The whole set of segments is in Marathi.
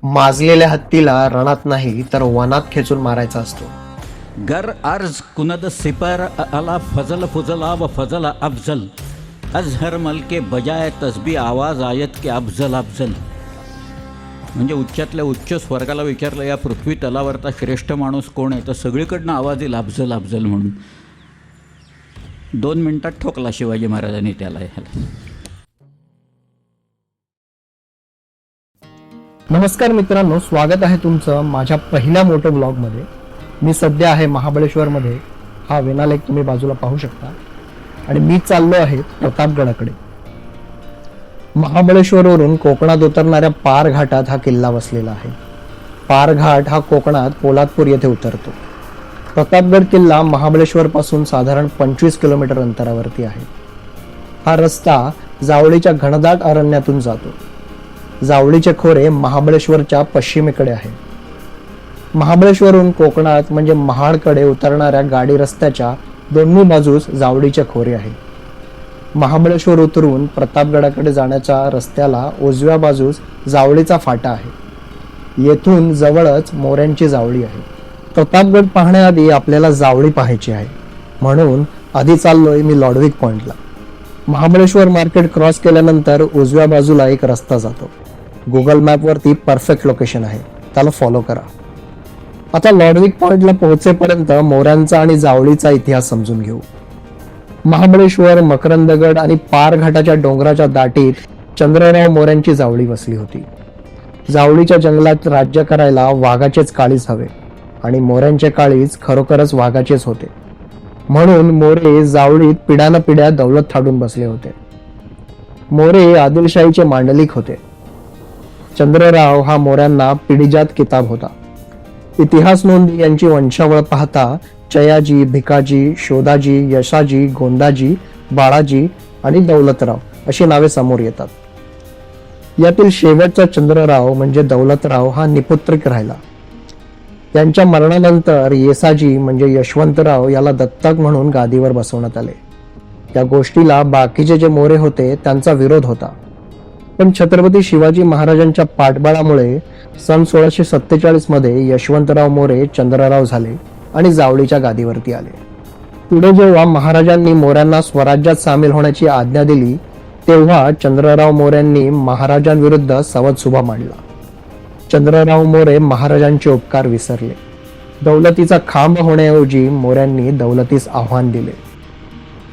माजलेल्या हत्तीला रणात नाही तर वनात खेचून मारायचा असतो. गर अर्ज कुनद सिपर अला फजल फुजला व फजल अफजल अजहर मल के बजाय तस्बी आवाज आयत के अफजल अफजल. म्हणजे उच्चातल्या उच्च स्वर्गाला विचारलं या पृथ्वी तलावरचा श्रेष्ठ माणूस कोण आहे, तर सगळीकडनं आवाज येईल अफजल अफजल म्हणून. 2 मिनिटात ठोकला शिवाजी महाराजांनी त्याला. नमस्कार मित्रांनो, स्वागत आहे तुमचं माझ्या पहिल्या मोटो ब्लॉगमध्ये. मी सध्या आहे महाबळेश्वरमध्ये. हा वेनालेक तुम्ही बाजूला पाहू शकता आणि मी चाललो आहे प्रतापगडाकडे. महाबळेश्वरवरून कोकणात उतरणाऱ्या पार घाटात हा किल्ला वसलेला आहे. पार घाट हा कोकणात पोलादपूर येथे उतरतो. प्रतापगड किल्ला महाबळेश्वर पासून साधारण 25 किलोमीटर अंतरावरती आहे. हा रस्ता जावळीच्या घनदाट अरण्यातून जातो. जावळीचे खोरे महाबळेश्वरच्या पश्चिमेकडे आहे. महाबळेश्वरहून कोकणात म्हणजे महाडकडे उतरणाऱ्या गाडी रस्त्याच्या दोन्ही बाजूस जावळीचे खोरे आहे. महाबळेश्वर उतरून प्रतापगडाकडे जाण्याच्या रस्त्याला उजव्या बाजूस जावळीचा फाटा आहे. येथून जवळच मोऱ्यांची जावळी आहे. प्रतापगड पाहण्याआधी आपल्याला जावळी पाहायची आहे, म्हणून आधी चाललोय मी लॉडविक पॉइंटला. महाबळेश्वर मार्केट क्रॉस केल्यानंतर उजव्या बाजूला एक रस्ता जातो. गुगल मॅपवरती परफेक्ट लोकेशन आहे, त्याला फॉलो करा. आता लॉडविक पॉइंटला पोहोचेपर्यंत मोऱ्यांचा आणि जावळीचा इतिहास समजून घेऊ. महाबळेश्वर, मकरंदगड आणि पार घाटाच्या डोंगराच्या दाटीत चंद्रराव मोऱ्यांची जावळी वसली होती. जावळीच्या जंगलात राज्य करायला वाघाचेच काळीज हवे आणि मोऱ्यांचे काळीज खरोखरच वाघाचेच होते, म्हणून मोरे जावळीत पिढ्यानपिढ्या दौलत थाडून बसले होते. मोरे आदिलशाहीचे मांडलिक होते. चंद्रराव हा मोऱ्यांना पिढीजात किताब होता. इतिहास नोंदी यांची वंशावळ पाहता चयाजी, भिकाजी, शोधाजी, यशाजी, गोंदाजी, बाळाजी आणि दौलतराव अशी नावे समोर येतात. यातील शेवटचा चंद्रराव म्हणजे दौलतराव हा निपुत्रिक राहिला. त्यांच्या मरणानंतर येसाजी म्हणजे यशवंतराव याला दत्तक म्हणून गादीवर बसवण्यात आले. या गोष्टीला बाकीचे जे मोरे होते त्यांचा विरोध होता, पण छत्रपती शिवाजी महाराजांच्या पाठबळामुळे सन 1647 मध्ये यशवंतराव मोरे चंद्रराव झाले आणि जावळीच्या गादीवरती आले. पुढे जेव्हा महाराजांनी मोऱ्यांना स्वराज्यात सामील होण्याची आज्ञा दिली, तेव्हा चंद्रराव मोऱ्यांनी महाराजांविरुद्ध सवतसुभा मांडला. चंद्रराव मोरे महाराजांचे उपकार विसरले. दौलतीचा खांब होण्याऐवजी मोऱ्यांनी दौलतीस आव्हान दिले.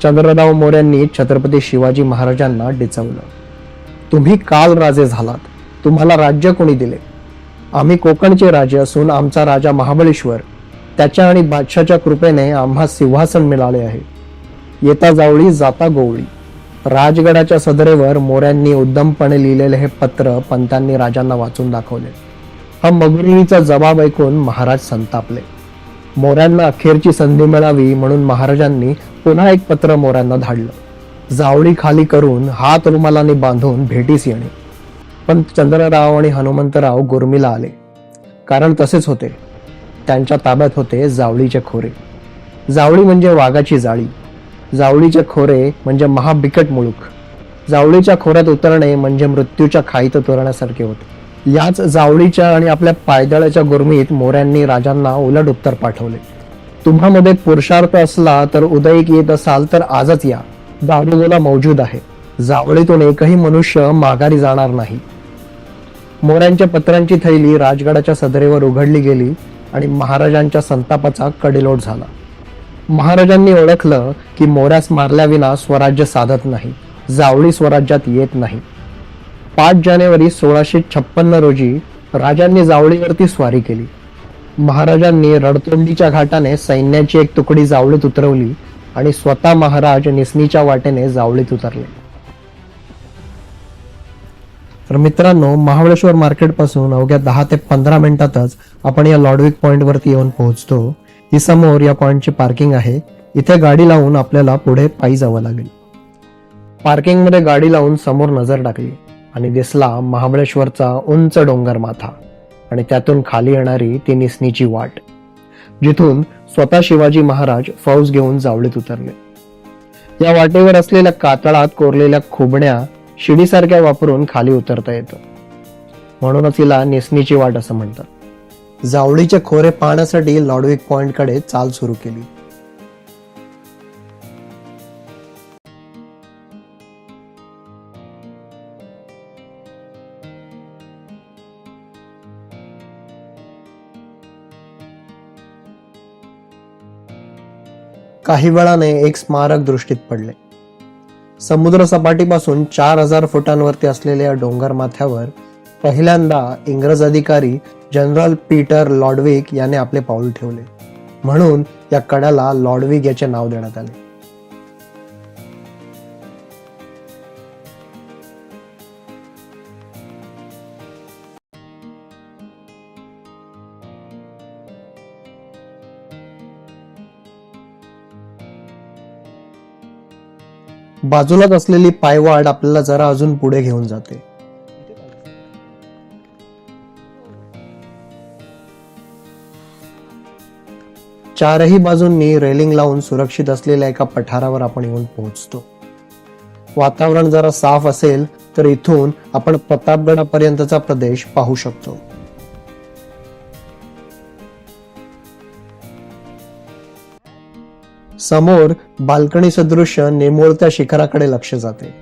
चंद्रराव मोऱ्यांनी छत्रपती शिवाजी महाराजांना डिचवलं. तुम्ही काल राजे झालात, तुम्हाला राज्य कोणी दिले? आम्ही कोकणचे राजे असून आमचा राजा महाबळेश्वर, त्याच्या आणि बादशाच्या कृपेने आम्हा सिंहासन मिळाले आहे. येता जावळी जाता गोवळी. राजगडाच्या सदरेवर मोऱ्यांनी उद्दमपणे लिहिलेले हे पत्र पंतांनी राजांना वाचून दाखवले. हा मगरुरीचा जबाब ऐकून महाराज संतापले. मोऱ्यांना अखेरची संधी मिळावी म्हणून महाराजांनी पुन्हा एक पत्र मोऱ्यांना धाडलं. जावळी खाली करून हात रुमालाने बांधून भेटीस येणे. पण चंद्रराव आणि हनुमंतराव गुरमीला आले, कारण तसेच होते. त्यांच्या ताब्यात होते जावळीचे खोरे. जावळी म्हणजे वाघाची जाळी, जावळीचे खोरे म्हणजे महाबिकट मुळूक. जावळीच्या खोऱ्यात उतरणे म्हणजे मृत्यूच्या खाईत उतरण्यासारखे होते. याच जावळीच्या आणि आपल्या पायदळाच्या गुरमीत मोऱ्यांनी राजांना उलट उत्तर पाठवले. तुम्हामध्ये पुरुषार्थ असला तर उदयिक येत असाल तर आजच या, दारुगोला मौजूद आहे. जावळीतून एकही मनुष्य माघारी जाणार नाही. मोऱ्यांच्या पत्रांची थैली राजगडाच्या सदरेवर उघडली गेली आणि महाराजांच्या संतापाचा कडेलोट झाला. महाराजांनी ओळखलं की मोऱ्यास मारल्याविना स्वराज्य साधत नाही, जावळी स्वराज्यात येत नाही. 5 जानेवारी 1656 रोजी राजांनी जावळीवरती स्वारी केली. महाराजांनी रडतोंडीच्या घाटाने सैन्याची एक तुकडी जावळीत उतरवली आणि स्वतः महाराज निसनीच्या वाटेने जावळीत उतरले. तर मित्रांनो, महाबळेश्वर मार्केट पासून अवघ्या 10 ते 15 मिनिटातच आपण या लॉडविक पॉइंट वरती येऊन पोहोचतो. ही समोर या पॉइंटची पार्किंग आहे. इथे गाडी लावून आपल्याला पुढे पायी जावं लागेल. पार्किंग मध्ये गाडी लावून समोर नजर टाकली आणि दिसला महाबळेश्वरचा उंच डोंगर माथा आणि त्यातून खाली येणारी ती निसनीची वाट, जिथून स्वतः शिवाजी महाराज फौज घेऊन जावळीत उतरले. या वाटेवर असलेल्या कातळात कोरलेल्या खुबण्या शिडीसारख्या वापरून खाली उतरता येतं. म्हणूनच हिला नेसणीची वाट असं म्हणतात. जावळीचे खोरे पाहण्यासाठी लॉडविक पॉइंटकडे चाल सुरू केली. काही वेळाने एक स्मारक दृष्टीत पडले. समुद्र सपाटीपासून 4000 फुटांवरती असलेल्या डोंगर माथ्यावर पहिल्यांदा इंग्रज अधिकारी जनरल पीटर लॉडविक याने आपले पाऊल ठेवले. म्हणून या कड्याला लॉडविक याचे नाव देण्यात आले. बाजूलाच असलेली पायवाट आपल्याला जरा अजून पुढे घेऊन जाते. चारही बाजूंनी रेलिंग लावून सुरक्षित असलेल्या एका पठारावर आपण येऊन पोहोचतो. वातावरण जरा साफ असेल तर इथून आपण प्रतापगडापर्यंतचा प्रदेश पाहू शकतो. समोर बाल्कनी सदृश नेमोळत्या शिखराकडे लक्ष जाते.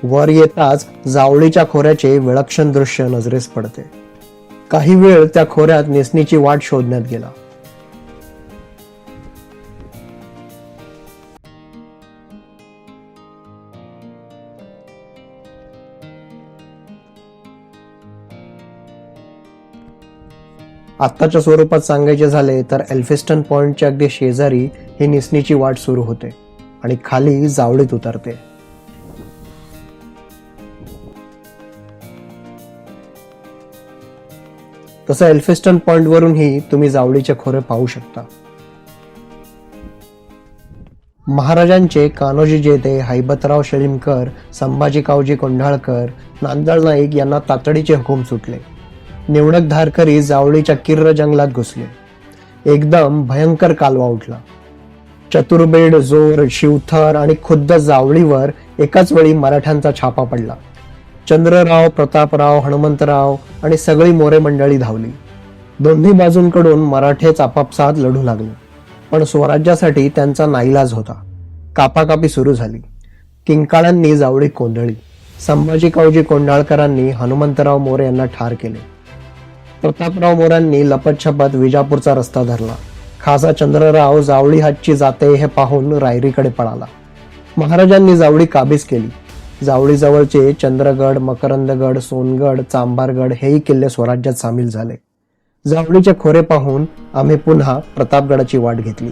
वर येताच जावळीच्या खोऱ्याचे विलक्षण दृश्य नजरेस पडते. काही वेळ त्या खोऱ्यात नेसणीची वाट शोधण्यात गेला. आत्ताच्या स्वरूपात सांगायचे झाले तर एल्फिस्टन पॉइंटच्या अगदी शेजारी ही नेसणीची वाट सुरू होते आणि खाली जावळीत उतरते. तसं एल्फिस्टन पॉइंट वरूनही तुम्ही जावळीचे खोरे पाहू शकता. महाराजांचे कान्होजी जेधे, हैबतराव शिळीमकर, संभाजी कावजी कोंढाळकर, नांदळ नाईक यांना तातडीचे हुकूम सुटले. निवडक धारकरी जावळीच्या किर्र जंगलात घुसले. एकदम भयंकर कालवा उठला. चतुर्बेड, जोर, शिवथर आणि खुद्द जावळीवर एकाच वेळी मराठ्यांचा छापा पडला. चंद्रराव, प्रतापराव, हनुमंतराव आणि सगळी मोरे मंडळी धावली. दोन्ही बाजूंकडून मराठेच आपापसात लढू लागले. पण स्वराज्यासाठी त्यांचा नाईलाज होता. कापाकापी सुरू झाली. किंकाळ्यांनी जावळी कोंदळी. संभाजी कावजी कोंढाळकरांनी हनुमंतराव मोरे यांना ठार केले. प्रतापराव मोऱ्यांनी लपतछपत विजापूरचा रस्ता धरला. खासा चंद्रराव जावळी हातची जाते हे पाहून रायरीकडे पळाला. महाराजांनी जावळी काबीज केली. जावळीजवळचे चंद्रगड, मकरंदगड, सोनगड, चांभारगड हेही किल्ले स्वराज्यात सामील झाले. जावळीचे खोरे पाहून आम्ही पुन्हा प्रतापगडाची वाट घेतली.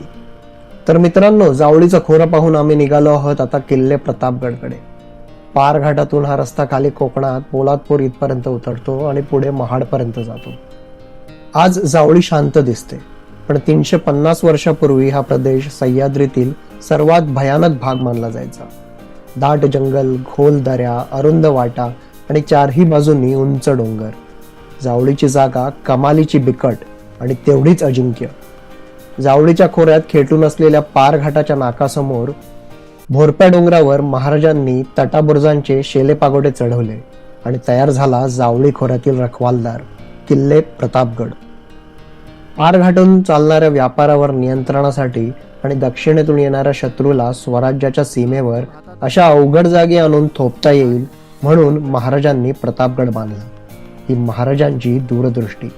तर मित्रांनो, जावळीचं खोरं पाहून आम्ही निघालो आहोत आता किल्ले प्रतापगडकडे. पार घाटातून हा रस्ता खाली कोकणात पोलादपूर इथपर्यंत उतरतो आणि पुढे महाडपर्यंत जातो. आज जावळी शांत दिसते, पण 350 वर्षापूर्वी हा प्रदेश सह्याद्रीतील सर्वात भयानक भाग मानला जायचा. दाट जंगल, खोल दऱ्या, अरुंद वाटा आणि चारही बाजूंनी उंच डोंगर. जावळीची जागा कमालीची बिकट आणि तेवढीच अजिंक्य. जावळीच्या खोऱ्यात खेटून असलेल्या पार घाटाच्या नाकासमोर भोरप्या डोंगरावर महाराजांनी तटाबुर्जांचे शेले पागोटे चढवले आणि तयार झाला जावळी खोऱ्यातील रखवालदार किल्ले प्रतापगड. पार घाटून चालणाऱ्या व्यापारावर नियंत्रणासाठी आणि दक्षिणेतून येणाऱ्या शत्रूला स्वराज्याच्या सीमेवर अशा अवघड जागी आणून थोपता येईल म्हणून महाराजांनी प्रतापगड बांधला. ही महाराजांची दूरदृष्टी.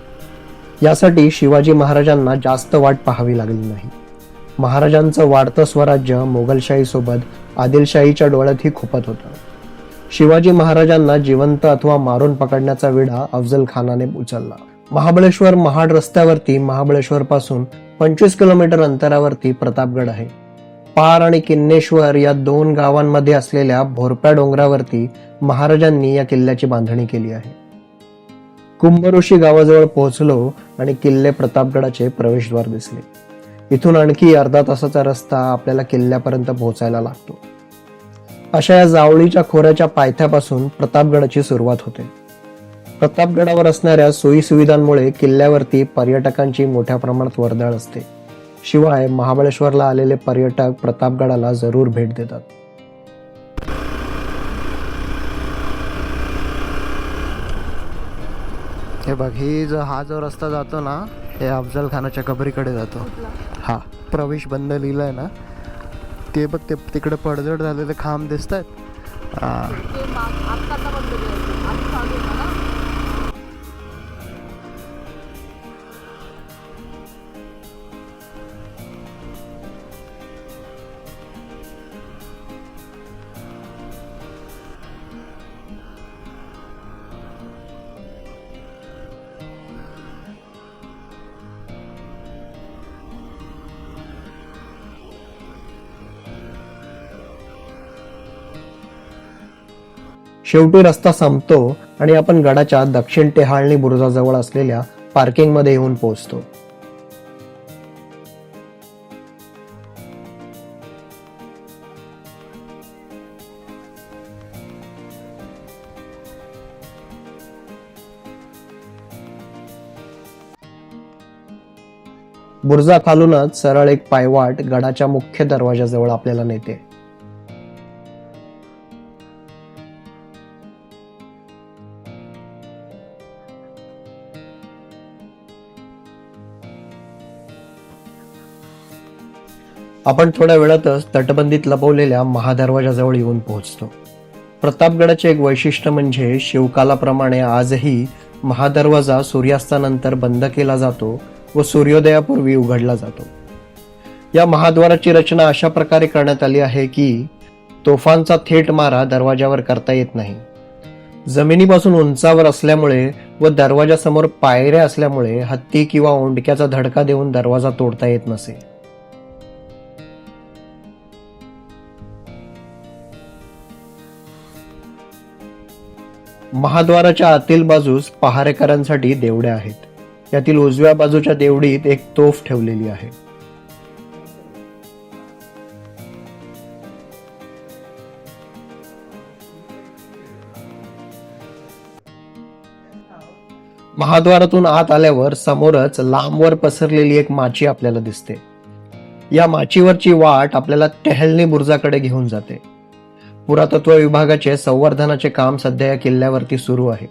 यासाठी शिवाजी महाराजांना जास्त वाट पाहावी लागली नाही. महाराजांचं वाढतं स्वराज्य मोगलशाहीसोबत आदिलशाहीच्या डोळ्यातही खुपत होतं. शिवाजी महाराजांना जिवंत अथवा मारून पकडण्याचा विडा अफजल खानाने उचलला. महाबळेश्वर महाड रस्त्यावरती महाबळेश्वर पासून 25 किलोमीटर अंतरावरती प्रतापगड आहे. पार आणि किन्नेश्वर या दोन गावांमध्ये असलेल्या भोरप्या डोंगरावरती महाराजांनी या किल्ल्याची बांधणी केली आहे. कुंभऋषी गावाजवळ पोहोचलो आणि किल्ले प्रतापगडाचे प्रवेशद्वार दिसले. इथून आणखी अर्धा तासाचा रस्ता आपल्याला किल्ल्यापर्यंत पोहोचायला लागतो. अशा या जावळीच्या खोऱ्याच्या पायथ्यापासून प्रतापगडाची सुरुवात होते. प्रतापगडावर असणाऱ्या सोयी सुविधांमुळे किल्ल्यावरती पर्यटकांची मोठ्या प्रमाणात वर्दळ असते. शिवाय महाबळेश्वरला आलेले पर्यटक प्रतापगडाला जरूर भेट देतात. हे बघ, हा जो रस्ता जातो ना, हे अफजल खानाच्या कबरीकडे जातो. हा प्रवेश बंद लिहिलाय ना, ते बघ, ते तिकडे पडझड झालेले खांब दिसत आहेत. शेवटी रस्ता संपतो आणि आपण गडाच्या दक्षिण टेहाळणी बुरुजाजवळ असलेल्या पार्किंग मध्ये येऊन पोहोचतो. बुरुजा खालूनच सरळ एक पायवाट गडाच्या मुख्य दरवाजाजवळ आपल्याला नेते. आपण थोड्या वेळातच तटबंदीत लपवलेल्या महादरवाजाजवळ येऊन पोहोचतो. प्रतापगडाचे एक वैशिष्ट्य म्हणजे शिवकालाप्रमाणे आजही महादरवाजा सूर्यास्तानंतर बंद केला जातो व सूर्योदयापूर्वी उघडला जातो. या महाद्वाराची रचना अशा प्रकारे करण्यात आली आहे की तोफांचा थेट मारा दरवाजावर करता येत नाही. जमिनीपासून उंचावर असल्यामुळे व दरवाजासमोर पायऱ्या असल्यामुळे हत्ती किंवा ओंडक्याचा धडका देऊन दरवाजा तोडता येत नसे. महाद्वाराच्या आतील बाजूस पहारेकरांसाठी देवड्या आहेत. यातील उजव्या बाजूच्या देवडीत एक तोफ ठेवलेली आहे. महाद्वारातून आत आल्यावर समोरच लांबवर पसरलेली एक माची आपल्याला दिसते. या माचीवरची वाट आपल्याला टेहळणी बुरुजाकडे घेऊन जाते. पुरातत्व विभागाचे संवर्धनाचे काम सध्या या किल्ल्यावरती सुरू आहे.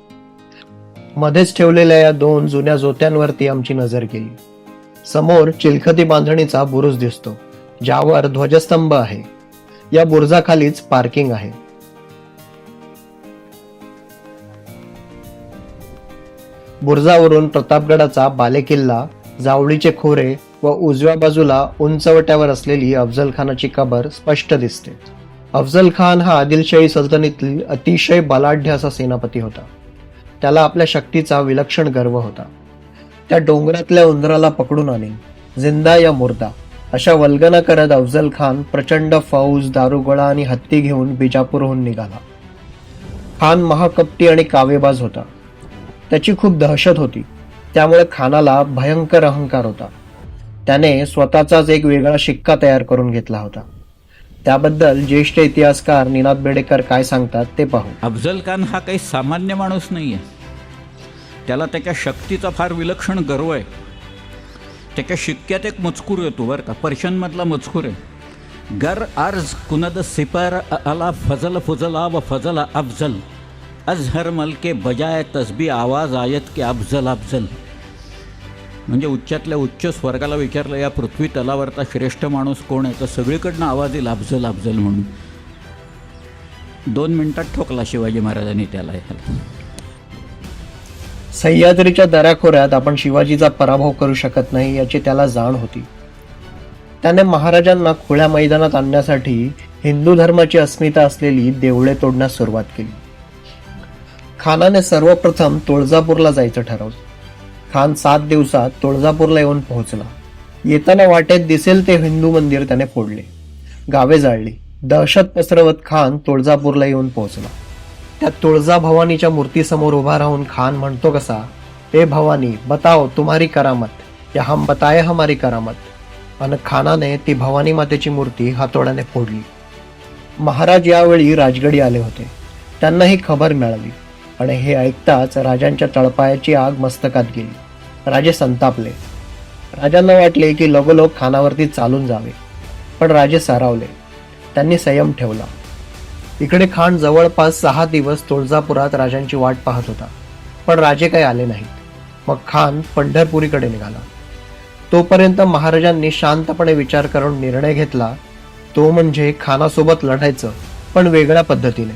मध्येच ठेवलेल्या या 2 जुन्या जोत्यांवरती आमची नजर गेली. समोर चिलखती बांधणीचा बुरुज दिसतो, ज्यावर ध्वजस्तंभ आहे. या बुरुजाखालीच पार्किंग आहे. बुरुजावरून प्रतापगडाचा बालेकिल्ला, जावळीचे खोरे व उजव्या बाजूला उंचवट्यावर असलेली अफजल खानाची कबर स्पष्ट दिसते. अफजल खान हा आदिलशाही सल्तनतीतील अतिशय बलाढ्य असा सेनापती होता. त्याला आपल्या शक्तीचा विलक्षण गर्व होता. त्या डोंगरातल्या उंदराला पकडून आणेन, जिंदा या मुर्दा, अशा वल्गना करत अफजल खान प्रचंड फौज, दारुगोळा आणि हत्ती घेऊन बिजापूरहून निघाला. खान महाकपटी आणि कावेबाज होता. त्याची खूप दहशत होती. त्यामुळे खानाला भयंकर अहंकार होता. त्याने स्वतःचाच एक वेगळा शिक्का तयार करून घेतला होता. त्याबद्दल ज्येष्ठ इतिहासकार निनाद बेडेकर काय सांगतात ते पाहू. अफजल खान हा काही सामान्य माणूस नाही आहे. त्याला त्याच्या शक्तीचा फार विलक्षण गर्व आहे. त्याच्या शिक्क्यात एक मजकूर येतो बरं का, पर्शियनमधला मजकूर आहे. गर अर्ज कुनद सिपर अला फजल फुजला व फजल अफजल अजहर मल के बजाय तस्बी आवाज आयत के अफजल अफजल. म्हणजे उच्चातल्या उच्च स्वर्गाला विचारलं या पृथ्वी तलावरचा श्रेष्ठ माणूस कोण आहे, तर सगळीकडनं आवाज येईल अफजल अफजल म्हणून. 2 मिनिटात ठोकला शिवाजी महाराजांनी त्याला. सह्याद्रीच्या दऱ्याखोऱ्यात आपण शिवाजीचा पराभव करू शकत नाही याची त्याला जाण होती. त्याने महाराजांना खुल्या मैदानात आणण्यासाठी हिंदू धर्माची अस्मिता असलेली देवळे तोडण्यास सुरुवात केली. खानाने सर्वप्रथम तुळजापूरला जायचं ठरवलं. खान 7 दिवसात तुळजापूरला येऊन पोहोचला. येताना वाटेत दिसेल ते हिंदू मंदिर त्याने फोडले, गावे जाळली. दहशत पसरवत खान तुळजापूरला येऊन पोहोचला. त्या तुळजा भवानीच्या मूर्तीसमोर उभा राहून खान म्हणतो कसा, ए भवानी बताओ तुम्हारी करामत, या हम बताए हमारी करामत. आणि खानाने ती भवानी मातेची मूर्ती हातोड्याने फोडली. महाराज यावेळी राजगडी आले होते. त्यांना ही खबर मिळाली आणि हे ऐकताच राजांच्या तळपायाची आग मस्तकात गेली. राजे संतापले. राजांना वाटले की लगोलग खानावरती चालून जावे, पण राजे सारावले. त्यांनी संयम ठेवला. इकडे खान जवळपास 6 दिवस तुळजापुरात राजांची वाट पाहत होता, पण राजे काही आले नाहीत. मग खान पंढरपुरीकडे निघाला. तोपर्यंत महाराजांनी शांतपणे विचार करून निर्णय घेतला, तो म्हणजे खानासोबत लढायचं, पण वेगळ्या पद्धतीने.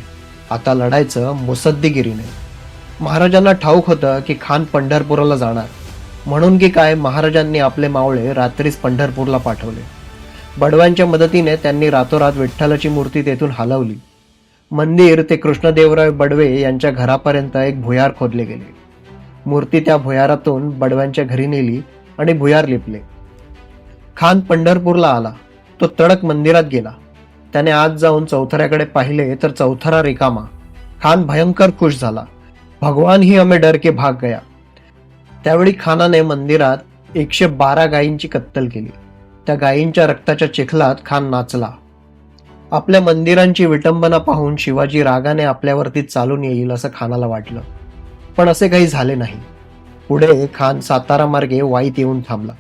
आता लढायचं मुसद्दीगिरीने. महाराजांना ठाऊक होतं की खान पंढरपुराला जाणार, म्हणून की काय महाराजांनी आपले मावळे रात्रीच पंढरपूरला पाठवले. बडव्यांच्या मदतीने त्यांनी रातोरात विठ्ठलाची मूर्ती तेथून हलवली. मंदिर ते कृष्णदेवराय बडवे यांच्या घरापर्यंत एक भुयार खोदले गेले. मूर्ती त्या भुयारातून बडव्यांच्या घरी नेली आणि भुयार लिपले. खान पंढरपूरला आला. तो तडक मंदिरात गेला. त्याने आत जाऊन चौथऱ्याकडे पाहिले तर चौथरा रिकामा. खान भयंकर खुश झाला. भगवान ही हमें डर के भाग गया. त्यावेळी खानाने मंदिरात 112 गायींची कत्तल केली. त्या गायींच्या रक्ताच्या चिखलात खान नाचला. आपल्या मंदिरांची विटंबना पाहून शिवाजी रागाने आपल्यावरती चालून येईल असं खानाला वाटलं, पण असे काही झाले नाही. पुढे खान सातारा मार्गे वाईत येऊन थांबला.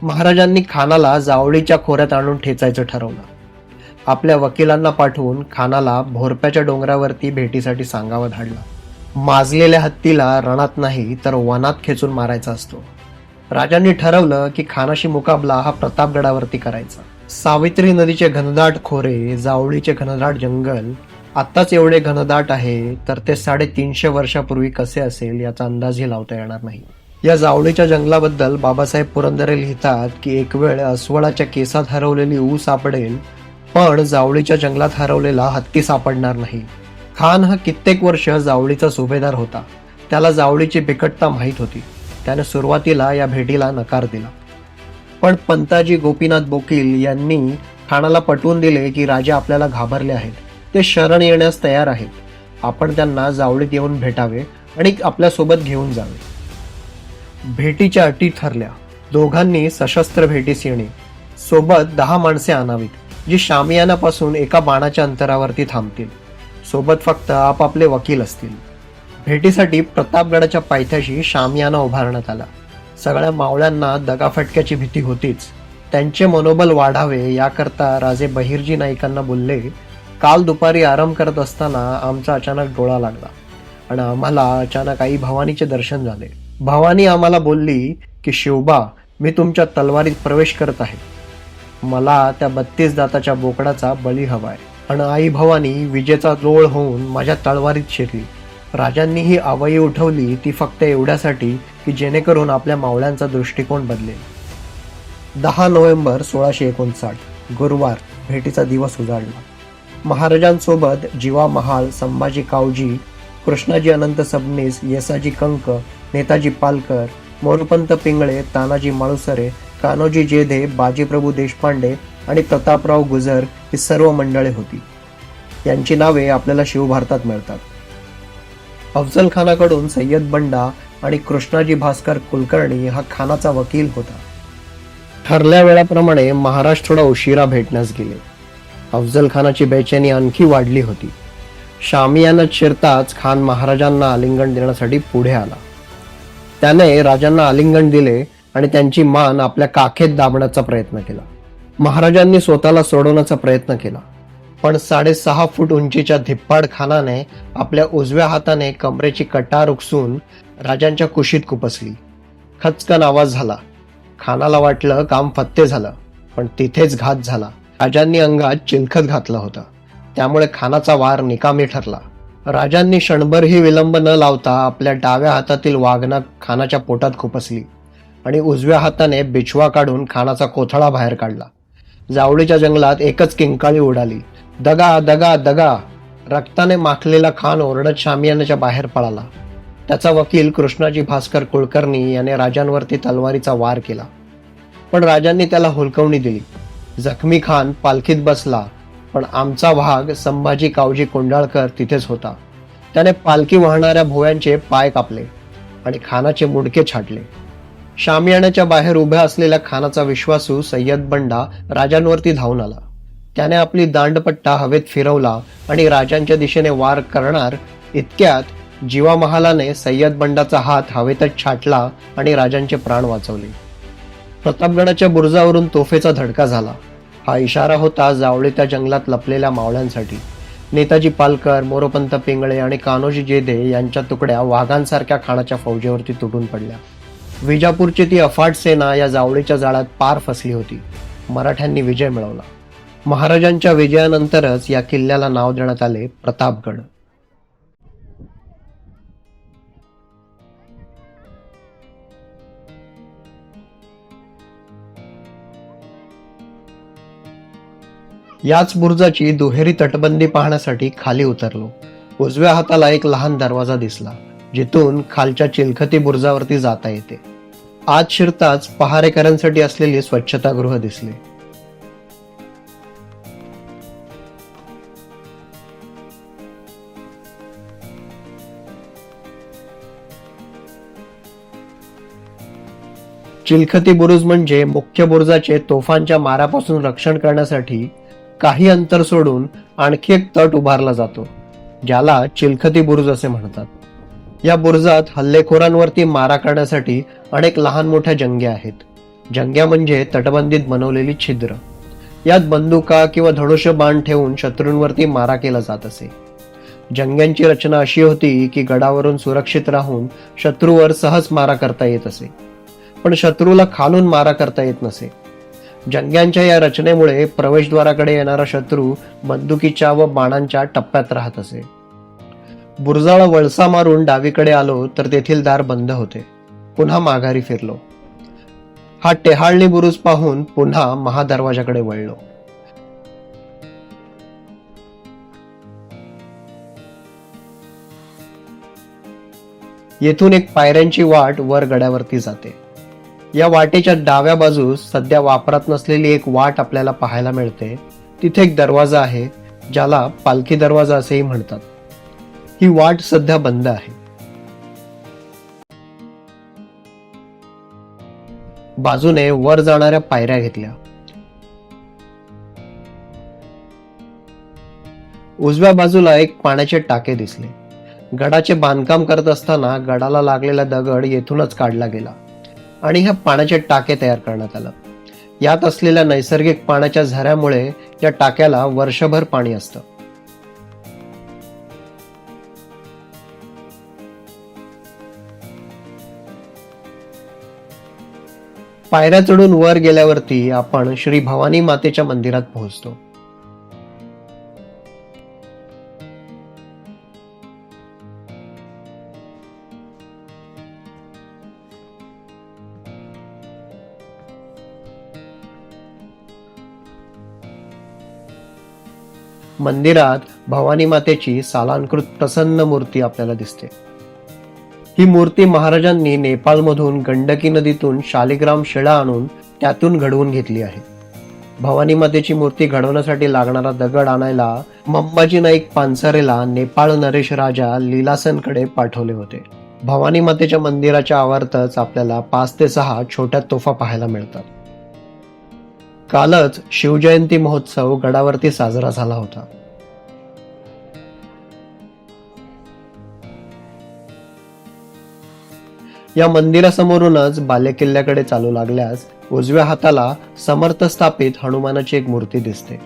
महाराजांनी खानाला जावळीच्या खोऱ्यात आणून ठेचायचं ठरवलं. आपल्या वकिलांना पाठवून खानाला भोरप्याच्या डोंगरावरती भेटीसाठी सांगावं धाडलं. माजलेल्या हत्तीला रणात नाही तर वनात खेचून मारायचा असतो. राजांनी ठरवलं की खानाशी मुकाबला हा प्रतापगडावरती करायचा. सावित्री नदीचे घनदाट खोरे, जावळीचे घनदाट जंगल आत्ताच एवढे घनदाट आहे तर ते 350 वर्षापूर्वी कसे असेल याचा अंदाजही लावता येणार नाही. या जावळीच्या जंगलाबद्दल बाबासाहेब पुरंदरे लिहितात की एक वेळ अस्वलाच्या केसात हरवलेली ऊस सापडेल, पण जावळीच्या जंगलात हरवलेला हत्ती सापडणार नाही. खान हा कित्येक वर्ष जावळीचा सुभेदार होता. त्याला जावळीची बिकटता माहीत होती. त्याने सुरुवातीला या भेटीला नकार दिला, पण पंताजी गोपीनाथ बोकील यांनी खानाला पटवून दिले की राजे आपल्याला घाबरले आहेत, ते शरण येण्यास तयार आहेत. आपण त्यांना जावळीत येऊन भेटावे आणि आपल्यासोबत घेऊन जावे. भेटीच्या अटी ठरल्या. दोघांनी सशस्त्र भेटीस येणे, सोबत 10 माणसे आणावीत, जी शामियानापासून एका बाणाच्या अंतरावरती थांबतील. सोबत फक्त आपापले वकील असतील. भेटीसाठी प्रतापगडाच्या पायथ्याशी शामियाना उभारण्यात आला. सगळ्या मावळ्यांना दगाफटक्याची भीती होतीच. त्यांचे मनोबल वाढावे याकरता राजे बहिर्जी नाईकांना बोलले, काल दुपारी आराम करत असताना आमचा अचानक डोळा लागला आणि आम्हाला अचानक आई भवानीचे दर्शन झाले. भवानी आम्हाला बोलली की शिवबा, मी तुमच्या तलवारीत प्रवेश करत आहे. मला त्या 32 दाताच्या बोकडाचा बळी हवाय. आणि आई भवानी विजेचा जोळ होऊन माझ्या तलवारीत शिरली. राजांनी ही आवई उठवली ती फक्त एवढ्यासाठी की जेणेकरून आपल्या मावळ्यांचा दृष्टिकोन बदलेल. 10 नोव्हेंबर 1659 गुरुवार भेटीचा दिवस उजाडला. महाराजांसोबत जीवा महाळ, संभाजी कावजी, कृष्णाजी अनंत सबनीस, येसाजी कंक, नेताजी पालकर, मोरपंत पिंगळे, तानाजी माळुसरे, कान्होजी जेधे, बाजीप्रभू देशपांडे आणि प्रतापराव गुजर ही सर्व मंडळे होती. यांची नावे आपल्याला शिवभारतात मिळतात. अफजल खानाकडून सय्यद बंडा आणि कृष्णाजी भास्कर कुलकर्णी हा खानाचा वकील होता. ठरल्या वेळाप्रमाणे महाराज थोडा उशिरा भेटण्यास गेले. अफजल खानाची बेचैनी आणखी वाढली होती. शामियानात शिरताच खान महाराजांना आलिंगन देण्यासाठी पुढे आला. त्याने राजांना आलिंगन दिले आणि त्यांची मान आपल्या काखेत दाबण्याचा प्रयत्न केला. महाराजांनी स्वतःला सोडवण्याचा प्रयत्न केला, पण 6.5 फूट उंचीच्या धिप्पाड खानाने आपल्या उजव्या हाताने कमरेची कटार उकसून राजांच्या कुशीत खुपसली. खचकन आवाज झाला. खानाला वाटलं काम फत्ते झालं, पण तिथेच घात झाला. राजांनी अंगात चिलखत घातला होता, त्यामुळे खानाचा वार निकामी ठरला. राजांनी क्षणभरही विलंब न लावता आपल्या डाव्या हातातील वाघनख खानाच्या पोटात खुपसली आणि उजव्या हाताने बिछवा काढून खानाचा कोथळा बाहेर काढला. जावळीच्या जंगलात एकच किंकाळी उडाली. दगा दगा दगा. रक्ताने माखलेला खान ओरडत शामियानाच्या बाहेर पळाला. त्याचा वकील कृष्णाजी भास्कर कुलकर्णी याने राजांवरती तलवारीचा वार केला, पण राजांनी त्याला हुलकवणी दिली. जखमी खान पालखीत बसला, पण आमचा वाघ संभाजी कावजी कोंडाळकर तिथेच होता. त्याने पालखी वाहणाऱ्या भोव्यांचे पाय कापले आणि खानाचे मुंडके छाटले. शामियानाच्या बाहेर उभ्या असलेल्या खानाचा विश्वासू सय्यद बंडा राजांवरती धावून आला. त्याने आपली दांडपट्टा हवेत फिरवला आणि राजांच्या दिशेने वार करणार इतक्यात जीवा महालाने सय्यद बंडाचा हात हवेतच छाटला आणि राजांचे प्राण वाचवले. प्रतापगडाच्या बुरुजावरून तोफेचा धडका झाला. हा इशारा होता जावळीच्या जंगलात लपलेल्या मावळ्यांसाठी. नेताजी पालकर, मोरोपंत पिंगळे आणि कान्होजी जेधे यांच्या तुकड्या वाघांसारख्या खानाच्या फौजेवरती तुटून पडल्या. विजापूरची ती अफाट सेना या जावळीच्या जाळ्यात पार फसली होती. मराठ्यांनी विजय मिळवला. महाराजांच्या विजयानंतरच या किल्ल्याला नाव देण्यात आले प्रतापगड. याच बुरुजाची दुहेरी तटबंदी पाहण्यासाठी खाली उतरलो. उजव्या हाताला एक लहान दरवाजा दिसला, जिथून खालच्या चिलखती बुरुजावरती जाता येते. आत शिरताच पहारेकऱ्यांसाठी असलेली स्वच्छतागृह दिसले. चिलखती बुरुज म्हणजे मुख्य बुरुजाचे तोफांच्या माऱ्यापासून रक्षण करण्यासाठी काही अंतर सोडून आणखी एक तट उभारला जातो, ज्याला चिलखती बुरुज असे म्हणतात. या बुरुजात हल्लेखोरांवरती मारा करण्यासाठी अनेक लहान मोठ्या जंग्या आहेत. जंग्या म्हणजे तटबंदीत बनवलेली छिद्र. यात बंदुका किंवा धनुष्य बाण ठेवून शत्रूंवरती मारा केला जात असे. जंग्यांची रचना अशी होती की गडावरून सुरक्षित राहून शत्रूवर सहज मारा करता येत असे, पण शत्रूला खालून मारा करता येत नसे. जंग्यांच्या या रचनेमुळे प्रवेशद्वाराकडे येणारा शत्रू बंदुकीच्या व बाणांच्या टप्प्यात राहत असे. बुरुजाला वळसा मारून डावीकडे आलो तर तेथील दार बंद होते. पुन्हा माघारी फिरलो. हा टेहाळणी बुरुज पाहून पुन्हा महादरवाजाकडे वळलो. येथून एक पायऱ्यांची वाट वर गडावरती जाते. या वाटेच्या डाव्या बाजूस सध्या वापरात नसलेली एक वाट आपल्याला पाहायला मिळते. तिथे एक दरवाजा आहे, ज्याला पालखी दरवाजा असेही म्हणतात. ही वाट सध्या बंद आहे. बाजूने वर जाणाऱ्या पायऱ्या घेतल्या. उजव्या बाजूला एक पाण्याचे टाके दिसले. गडाचे बांधकाम करत असताना गडाला लागलेला दगड येथूनच काढला गेला आणि ह्या पाण्याचे टाके तयार करण्यात आलं. यात असलेल्या नैसर्गिक पाण्याच्या झऱ्यामुळे या टाक्याला वर्षभर पाणी असतं. पायऱ्या चढून वर गेल्यावरती आपण श्री भवानी मातेच्या मंदिरात पोहोचतो. मंदिरात भवानी मातेची सालांकृत प्रसन्न मूर्ती आपल्याला दिसते. ही मूर्ती महाराजांनी नेपाळमधून गंडकी नदीतून शालिग्राम शिळा आणून त्यातून घडवून घेतली आहे. भवानी मातेची मूर्ती घडवण्यासाठी लागणारा दगड आणायला मंबाजी नाईक पानसरेला नेपाळ नरेश राजा लीलासनकडे पाठवले होते. भवानी मातेच्या मंदिराच्या आवारातच आपल्याला 5 ते 6 छोट्या तोफा पाहायला मिळतात. कालच शिवजयंती महोत्सव गडावरती साजरा झाला होता. या मंदिरासमोरूनच बालेकिल्ल्याकडे चालू लागल्यास उजव्या हाताला समर्थ स्थापित हनुमानाची एक मूर्ती दिसते.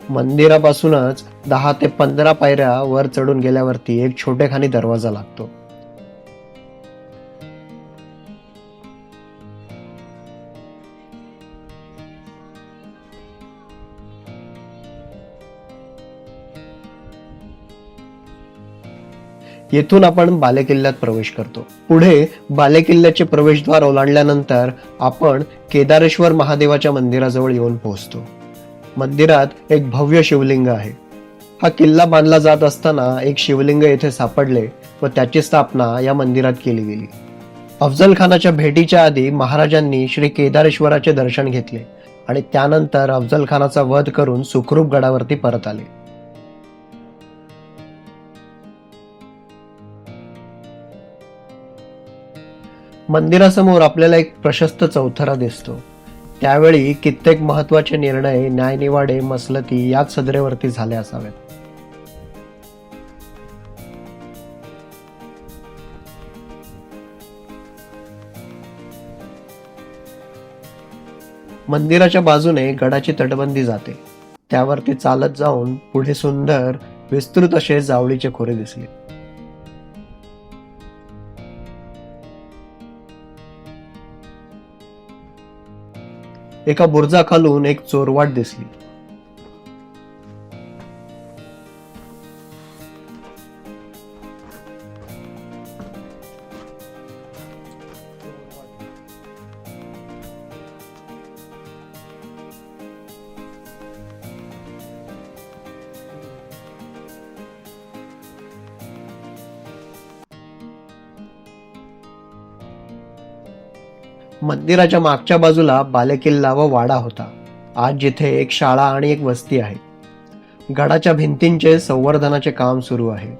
मंदिरापासूनच 10 ते 15 पायऱ्या वर चढून गेल्यावरती एक छोटेखानी दरवाजा लागतो. येथून आपण बालेकिल्ल्यात प्रवेश करतो. पुढे बालेकिल्ल्याचे प्रवेशद्वार ओलांडल्यानंतर आपण केदारेश्वर महादेवाच्या मंदिराजवळ येऊन पोहोचतो. मंदिरात एक भव्य शिवलिंग आहे. हा किल्ला बांधला जात असताना एक शिवलिंग येथे सापडले व त्याची स्थापना या मंदिरात केली गेली. अफजल खानाच्या भेटीच्या आधी महाराजांनी श्री केदारेश्वराचे दर्शन घेतले आणि त्यानंतर अफजल खानाचा वध करून सुखरूप गडावरती परत आले. मंदिरासमोर आपल्याला एक प्रशस्त चौथरा दिसतो. त्यावेळी कित्येक महत्वाचे निर्णय, न्यायनिवाडे, मसलती याच सदरेवरती झाले असावेत. मंदिराच्या बाजूने गडाची तटबंदी जाते. त्यावरती चालत जाऊन पुढे सुंदर विस्तृत असे जावळीचे खोरे दिसले. एका बुरुजाखालून एक चोरवाट दिसली. मंदिराच्या मागच्या बाजूला बालेकिल्ला व वाडा होता. आज जिथे एक शाळा आणि एक वस्ती आहे. गडाच्या भिंतींचे संवर्धनाचे काम सुरू आहे.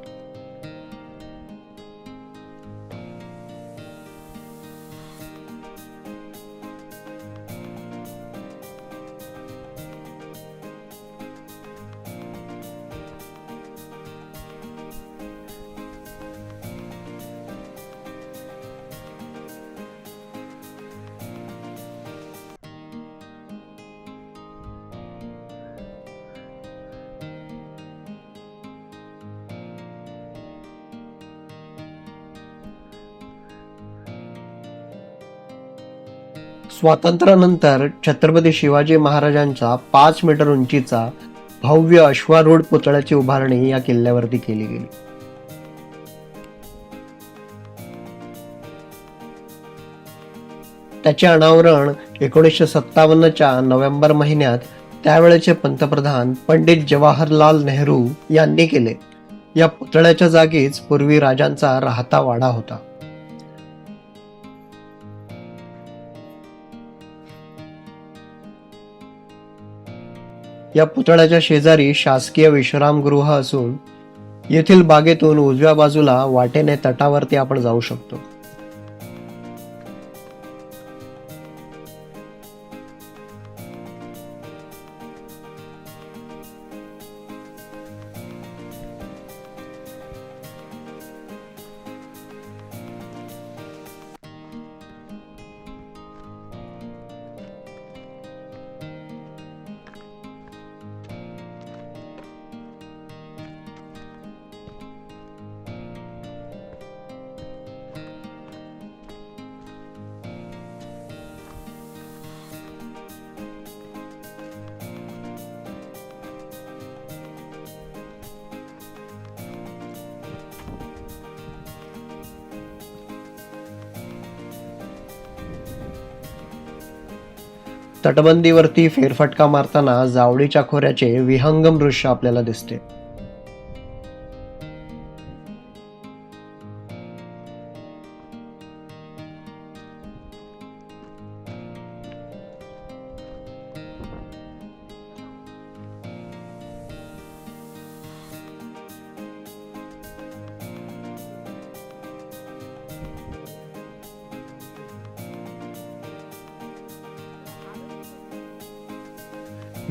स्वातंत्र्यानंतर छत्रपती शिवाजी महाराजांचा 5 मीटर उंचीचा भव्य अश्वारूढ पुतळ्याची उभारणी या किल्ल्यावरती केली गेली. त्याचे अनावरण 1957च्या नोव्हेंबर महिन्यात त्यावेळेचे पंतप्रधान पंडित जवाहरलाल नेहरू यांनी केले. या पुतळ्याच्या जागीच पूर्वी राजांचा राहता वाडा होता. या पुतळ्याच्या शेजारी शासकीय विश्रामगृह असून येथील बागेतून उजव्या बाजूला वाटेने तटावरती आपण जाऊ शकतो. तटबंदीवरती फेरफटका मारताना जावळीच्या खोऱ्याचे विहंगम दृश्य आपल्याला दिसते.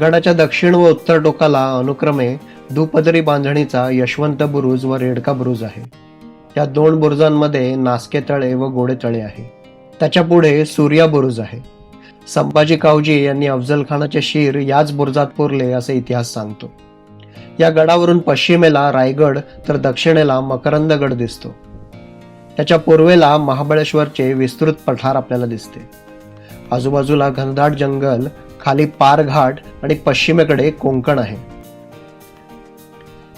गडाच्या दक्षिण व उत्तर टोकाला अनुक्रमे दुपदरी बांधणीचा यशवंत बुरुज व रेडका बुरुज आहे. या 2 बुरुजांमध्ये नासके तळे व गोडे तळे आहे. त्याच्या पुढे सूर्या बुरुज आहे. संभाजी कावजी यांनी अफजल खानाचे शीर याच बुरुजात पुरले असे इतिहास सांगतो. या गडावरून पश्चिमेला रायगड तर दक्षिणेला मकरंदगड दिसतो. त्याच्या पूर्वेला महाबळेश्वरचे विस्तृत पठार आपल्याला दिसते. आजूबाजूला घनदाट जंगल, खाली पारघाट आणि पश्चिमेकडे कोकण आहे.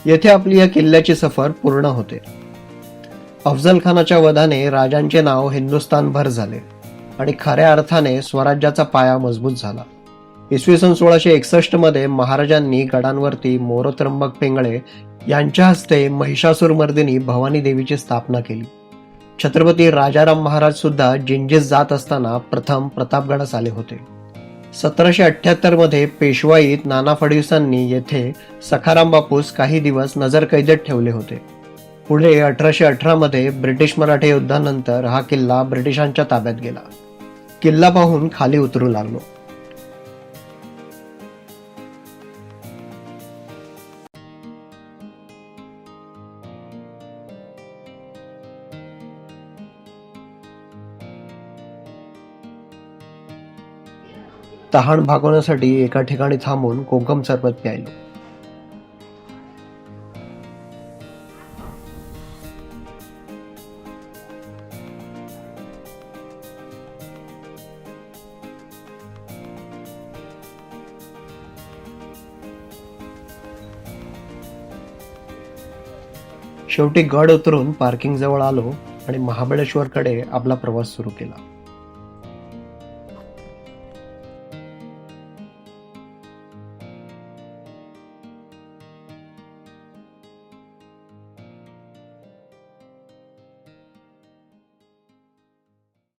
येथे आपली या किल्ल्याची सफर पूर्ण होते. अफजल खानाच्या वधाने राजांचे नाव हिंदुस्थानभर झाले आणि खऱ्या अर्थाने स्वराज्याचा पाया मजबूत झाला. इसवी सन 1661 मध्ये महाराजांनी गडांवरती मोरोत्रंबक पिंगळे यांच्या हस्ते महिषासुरमर्दिनी भवानी देवीची स्थापना केली. छत्रपती राजाराम महाराज सुद्धा जिंजीस जात असताना प्रथम प्रतापगडास आले होते. 1778 मध्ये पेशवाईत नाना फडणवीसांनी येथे सखाराम बापूस काही दिवस नजरकैदेत ठेवले होते. पुढे 1818 मध्ये ब्रिटिश मराठा युद्धानंतर हा किल्ला ब्रिटिशांच्या ताब्यात गेला. किल्ला पाहून खाली उतरू लागलो. तहान भागवण्यासाठी एका ठिकाणी थांबून कोकम सरबत प्यायलो. शेवटी गड उतरून पार्किंग जवळ आलो आणि महाबळेश्वरकडे आपला प्रवास सुरू केला.